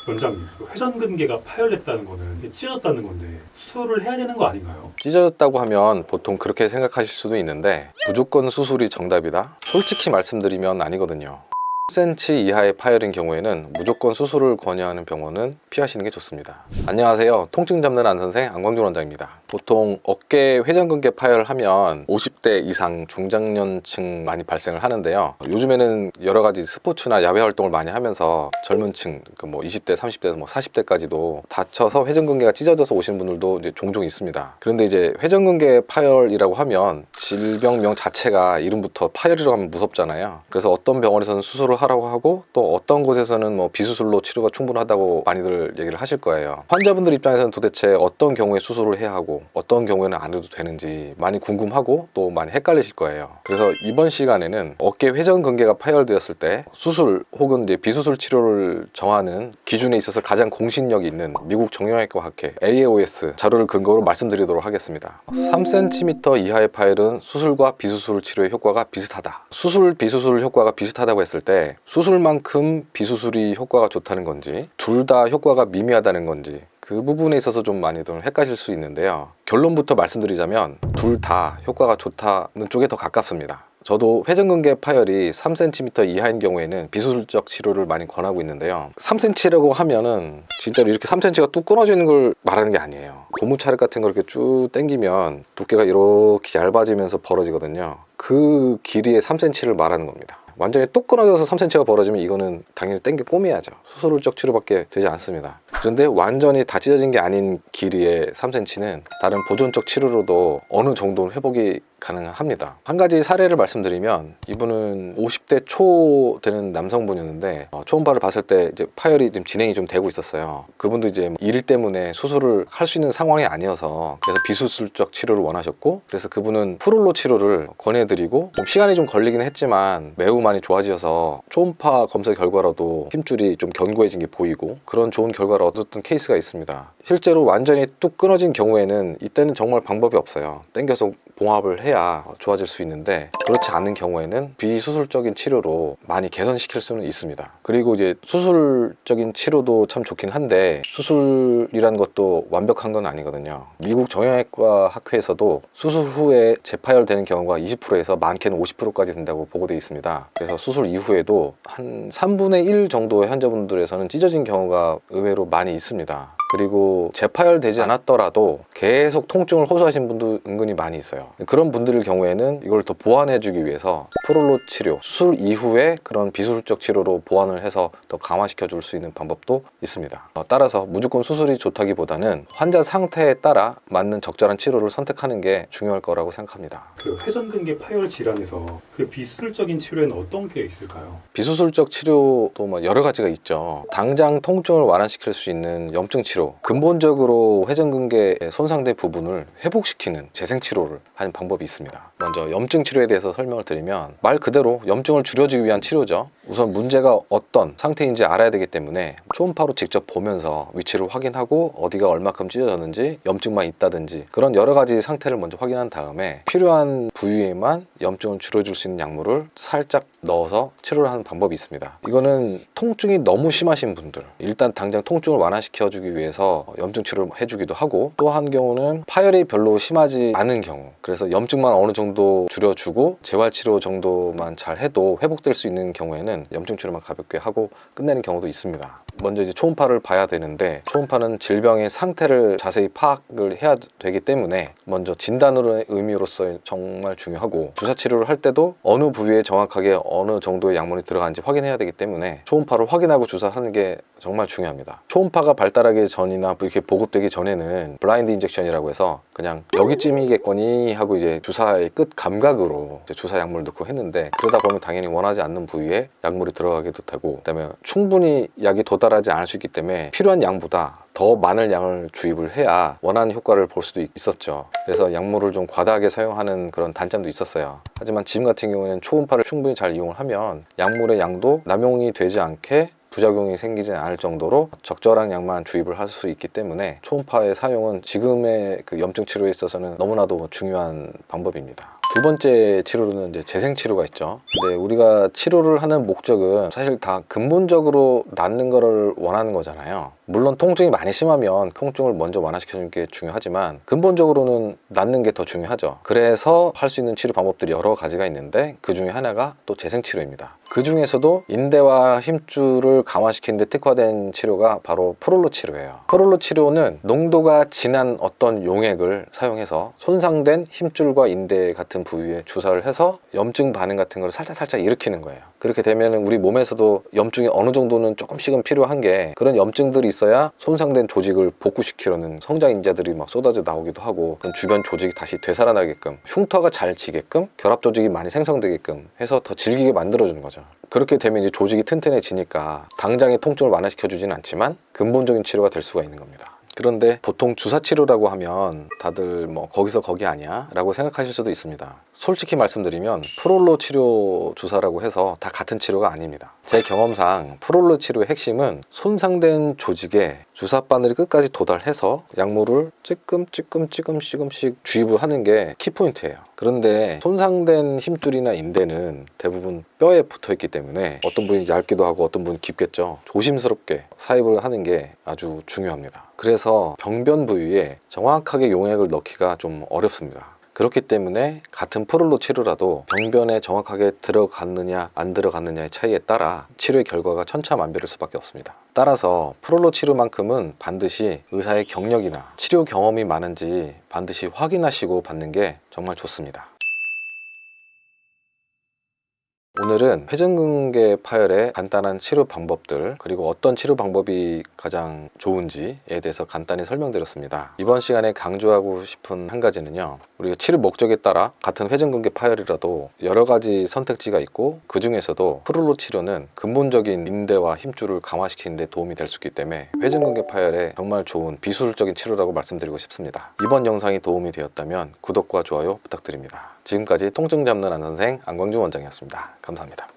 원장님, 회전근개가 파열됐다는 거는 찢어졌다는 건데 수술을 해야 되는 거 아닌가요? 찢어졌다고 하면 보통 그렇게 생각하실 수도 있는데 무조건 수술이 정답이다? 솔직히 말씀드리면 아니거든요. 10cm 이하의 파열인 경우에는 무조건 수술을 권유하는 병원은 피하시는 게 좋습니다. 안녕하세요. 통증 잡는 안선생 안광준 원장입니다. 보통 어깨 회전근개 파열하면 50대 이상 중장년층 많이 발생을 하는데요. 요즘에는 여러 가지 스포츠나 야외 활동을 많이 하면서 젊은 층, 20대, 30대에서 40대까지도 다쳐서 회전근개가 찢어져서 오시는 분들도 이제 종종 있습니다. 그런데 이제 회전근개 파열이라고 하면 질병명 자체가 이름부터 파열이라고 하면 무섭잖아요. 그래서 어떤 병원에서는 수술을 하라고 하고 또 어떤 곳에서는 비수술로 치료가 충분하다고 많이들 얘기를 하실 거예요. 환자분들 입장에서는 도대체 어떤 경우에 수술을 해야 하고 어떤 경우에는 안 해도 되는지 많이 궁금하고 또 많이 헷갈리실 거예요. 그래서 이번 시간에는 어깨 회전근개가 파열되었을 때 수술 혹은 이제 비수술 치료를 정하는 기준에 있어서 가장 공신력이 있는 미국 정형외과 학회 AAOS 자료를 근거로 말씀드리도록 하겠습니다. 3cm 이하의 파열은 수술과 비수술 치료의 효과가 비슷하다. 수술, 비수술 효과가 비슷하다고 했을 때 수술만큼 비수술이 효과가 좋다는 건지 둘 다 효과가 미미하다는 건지 그 부분에 있어서 좀 많이들 헷갈릴 수 있는데요. 결론부터 말씀드리자면 둘 다 효과가 좋다는 쪽에 더 가깝습니다. 저도 회전근개 파열이 3cm 이하인 경우에는 비수술적 치료를 많이 권하고 있는데요. 3cm라고 하면은 진짜로 이렇게 3cm가 뚝 끊어지는 걸 말하는 게 아니에요. 고무차륵 같은 걸 이렇게 쭉 당기면 두께가 이렇게 얇아지면서 벌어지거든요. 그 길이의 3cm를 말하는 겁니다. 완전히 뚝 끊어져서 3cm가 벌어지면 이거는 당연히 당겨 꼬매야죠. 수술적 치료밖에 되지 않습니다. 그런데 완전히 다 찢어진 게 아닌 길이의 3cm는 다른 보존적 치료로도 어느 정도는 회복이 가능합니다. 한 가지 사례를 말씀드리면 이분은 50대 초 되는 남성분이었는데 초음파를 봤을 때 이제 파열이 좀 진행이 좀 되고 있었어요. 그분도 이제 일 때문에 수술을 할 수 있는 상황이 아니어서 그래서 비수술적 치료를 원하셨고 그래서 그분은 프롤로 치료를 권해드리고 시간이 좀 걸리긴 했지만 매우 많이 좋아지셔서 초음파 검사 결과로도 힘줄이 좀 견고해진 게 보이고 그런 좋은 결과를 얻었던 케이스가 있습니다. 실제로 완전히 뚝 끊어진 경우에는 이때는 정말 방법이 없어요. 당겨서 봉합을 해야 좋아질 수 있는데 그렇지 않은 경우에는 비수술적인 치료로 많이 개선시킬 수는 있습니다. 그리고 이제 수술적인 치료도 참 좋긴 한데 수술이라는 것도 완벽한 건 아니거든요. 미국 정형외과 학회에서도 수술 후에 재파열되는 경우가 20%에서 많게는 50%까지 된다고 보고되어 있습니다. 그래서 수술 이후에도 한 3분의 1 정도의 환자분들에서는 찢어진 경우가 의외로 많이 있습니다. 그리고 재파열되지 않았더라도 계속 통증을 호소하시는 분도 은근히 많이 있어요. 그런 분들의 경우에는 이걸 더 보완해주기 위해서 프롤로 치료, 수술 이후에 그런 비수술적 치료로 보완을 해서 더 강화시켜 줄 수 있는 방법도 있습니다. 따라서 무조건 수술이 좋다기보다는 환자 상태에 따라 맞는 적절한 치료를 선택하는 게 중요할 거라고 생각합니다. 그 회전근개 파열 질환에서 그 비수술적인 치료에는 어떤 게 있을까요? 비수술적 치료도 여러 가지가 있죠. 당장 통증을 완화시킬 수 있는 염증 치료, 근본적으로 회전근개의 손상된 부분을 회복시키는 재생치료를 하는 방법이 있습니다. 먼저 염증 치료에 대해서 설명을 드리면 말 그대로 염증을 줄여주기 위한 치료죠. 우선 문제가 어떤 상태인지 알아야 되기 때문에 초음파로 직접 보면서 위치를 확인하고 어디가 얼마큼 찢어졌는지 염증만 있다든지 그런 여러 가지 상태를 먼저 확인한 다음에 필요한 부위에만 염증을 줄여줄 수 있는 약물을 살짝 넣어서 치료를 하는 방법이 있습니다. 이거는 통증이 너무 심하신 분들, 일단 당장 통증을 완화시켜주기 위해서 염증 치료를 해주기도 하고 또 한 경우는 파열이 별로 심하지 않은 경우, 그래서 염증만 어느 정도 줄여주고 재활치료 정도만 잘 해도 회복될 수 있는 경우에는 염증 치료만 가볍게 하고 끝내는 경우도 있습니다. 먼저 이제 초음파를 봐야 되는데 초음파는 질병의 상태를 자세히 파악을 해야 되기 때문에 먼저 진단으로의 의미로서 정말 중요하고 주사 치료를 할 때도 어느 부위에 정확하게 어느 정도의 약물이 들어가는지 확인해야 되기 때문에 초음파를 확인하고 주사하는 게 정말 중요합니다. 초음파가 발달하기 전이나 이렇게 보급되기 전에는 블라인드 인젝션이라고 해서 그냥 여기쯤이겠거니 하고 이제 주사의 끝 감각으로 이제 주사 약물을 넣고 했는데 그러다 보면 당연히 원하지 않는 부위에 약물이 들어가기도 되고 그다음에 충분히 약이 도달하지 않을 수 있기 때문에 필요한 양보다 더 많은 양을 주입을 해야 원하는 효과를 볼 수도 있었죠. 그래서 약물을 좀 과다하게 사용하는 그런 단점도 있었어요. 하지만 지금 같은 경우에는 초음파를 충분히 잘 이용을 하면 약물의 양도 남용이 되지 않게 부작용이 생기지 않을 정도로 적절한 양만 주입을 할 수 있기 때문에 초음파의 사용은 지금의 그 염증 치료에 있어서는 너무나도 중요한 방법입니다. 두 번째 치료로는 이제 재생 치료가 있죠. 근데 우리가 치료를 하는 목적은 사실 다 근본적으로 낫는 거를 원하는 거잖아요. 물론 통증이 많이 심하면 통증을 먼저 완화시켜주는 게 중요하지만 근본적으로는 낫는 게 더 중요하죠. 그래서 할 수 있는 치료 방법들이 여러 가지가 있는데 그 중에 하나가 또 재생 치료입니다. 그 중에서도 인대와 힘줄을 강화시키는 데 특화된 치료가 바로 프롤로 치료예요. 프롤로 치료는 농도가 진한 어떤 용액을 사용해서 손상된 힘줄과 인대 같은 부위에 주사를 해서 염증 반응 같은 걸 살짝 일으키는 거예요. 그렇게 되면 우리 몸에서도 염증이 어느 정도는 조금씩은 필요한 게 그런 염증들이 있어야 손상된 조직을 복구시키려는 성장 인자들이 막 쏟아져 나오기도 하고 주변 조직이 다시 되살아나게끔 흉터가 잘 지게끔 결합 조직이 많이 생성되게끔 해서 더 질기게 만들어주는 거죠. 그렇게 되면 이제 조직이 튼튼해지니까 당장의 통증을 완화시켜 주진 않지만 근본적인 치료가 될 수가 있는 겁니다. 그런데 보통 주사 치료라고 하면 다들 뭐 거기서 거기 아니야? 라고 생각하실 수도 있습니다. 솔직히 말씀드리면 프롤로 치료 주사라고 해서 다 같은 치료가 아닙니다. 제 경험상 프롤로 치료의 핵심은 손상된 조직에 주사 바늘이 끝까지 도달해서 약물을 조금씩 주입을 하는 게 키포인트예요. 그런데 손상된 힘줄이나 인대는 대부분 뼈에 붙어 있기 때문에 어떤 분이 얇기도 하고 어떤 분이 깊겠죠. 조심스럽게 사입을 하는 게 아주 중요합니다. 그래서 병변 부위에 정확하게 용액을 넣기가 좀 어렵습니다. 그렇기 때문에 같은 프롤로 치료라도 병변에 정확하게 들어갔느냐 안 들어갔느냐의 차이에 따라 치료의 결과가 천차만별일 수밖에 없습니다. 따라서 프롤로 치료만큼은 반드시 의사의 경력이나 치료 경험이 많은지 반드시 확인하시고 받는 게 정말 좋습니다. 오늘은 회전근개 파열의 간단한 치료 방법들 그리고 어떤 치료 방법이 가장 좋은지에 대해서 간단히 설명드렸습니다. 이번 시간에 강조하고 싶은 한 가지는요, 우리가 치료 목적에 따라 같은 회전근개 파열이라도 여러 가지 선택지가 있고 그 중에서도 프롤로 치료는 근본적인 인대와 힘줄을 강화시키는 데 도움이 될 수 있기 때문에 회전근개 파열에 정말 좋은 비수술적인 치료라고 말씀드리고 싶습니다. 이번 영상이 도움이 되었다면 구독과 좋아요 부탁드립니다. 지금까지 통증 잡는 안선생 안광준 원장이었습니다. 감사합니다.